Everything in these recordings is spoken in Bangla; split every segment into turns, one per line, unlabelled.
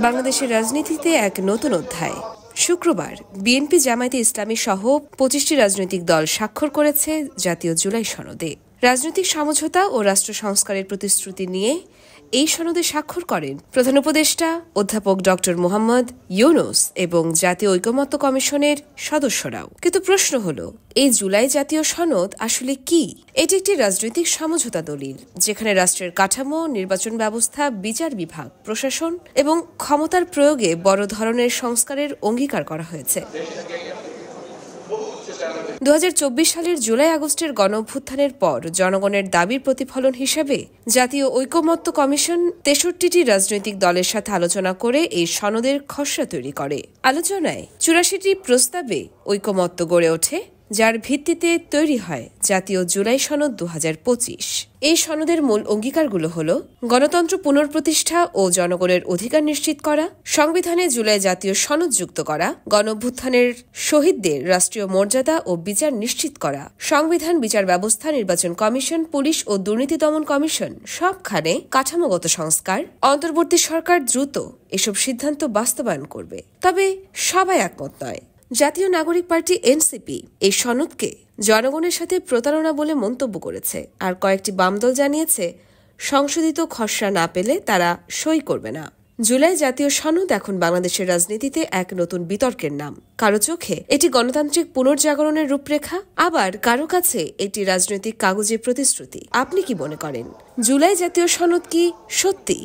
বাংলাদেশের রাজনীতিতে এক নতুন অধ্যায়। শুক্রবার বিএনপি জামায়াতে ইসলামী সহ ২৫টি রাজনৈতিক দল স্বাক্ষর করেছে জাতীয় জুলাই সনদে। রাজনৈতিক সমঝোতা ও রাষ্ট্র সংস্কারের প্রতিশ্রুতি নিয়ে এই সনদে স্বাক্ষর করেন প্রধান উপদেষ্টা অধ্যাপক ডক্টর মোহাম্মদ ইউনূস এবং জাতীয় ঐকমত্য কমিশনের সদস্যরাও। কিন্তু প্রশ্ন হলো, এই জুলাই জাতীয় সনদ আসলে কি? এটি একটি রাজনৈতিক সমঝোতা দলিল, যেখানে রাষ্ট্রের কাঠামো, নির্বাচন ব্যবস্থা, বিচার বিভাগ, প্রশাসন এবং ক্ষমতার প্রয়োগে বড় ধরনের সংস্কারের অঙ্গীকার করা হয়েছে। ২০২৪ সালের জুলাই-আগস্টের গণঅভ্যুত্থানের পর জনগণের দাবির প্রতিফলন হিসেবে জাতীয় ঐকমত্য কমিশন ৬৩টি রাজনৈতিক দলের সাথে আলোচনা করে এই সনদের খসড়া তৈরি করে। আলোচনায় ৮৪টি প্রস্তাবে ঐকমত্য গড়ে ওঠে, যার ভিত্তিতে তৈরি হয় জাতীয় জুলাই সনদ ২০২৫। এই সনদের মূল অঙ্গীকারগুলো হল: গণতন্ত্র পুনঃপ্রতিষ্ঠা ও জনগণের অধিকার নিশ্চিত করা, সংবিধানে জুলাই জাতীয় সনদ যুক্ত করা, গণঅভ্যুত্থানের শহীদদের রাষ্ট্রীয় মর্যাদা ও বিচার নিশ্চিত করা, সংবিধান, বিচার ব্যবস্থা, নির্বাচন কমিশন, পুলিশ ও দুর্নীতি দমন কমিশন সবখানে কাঠামোগত সংস্কার। অন্তর্বর্তী সরকার দ্রুত এসব সিদ্ধান্ত বাস্তবায়ন করবে। তবে সবাই একমত নয়। জাতীয় নাগরিক পার্টি এনসিপি এই সনদকে জনগণের সাথে প্রতারণা বলে মন্তব্য করেছে, আর কয়েকটি বামদল জানিয়েছে সংশোধিত খসড়া না পেলে তারা সই করবে না। জুলাই জাতীয় সনদ এখন বাংলাদেশের রাজনীতিতে এক নতুন বিতর্কের নাম। কারো চোখে এটি গণতান্ত্রিক পুনর্জাগরণের রূপরেখা, আবার কারো কাছে এটি রাজনৈতিক কাগজে প্রতিশ্রুতি। আপনি কি মনে করেন, জুলাই জাতীয় সনদ কি সত্যি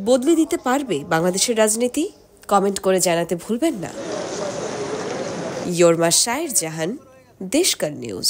বদলে দিতে পারবে বাংলাদেশের রাজনীতি? কমেন্ট করে জানাতে ভুলবেন না। योरमा शायर जहान, देशकर न्यूज।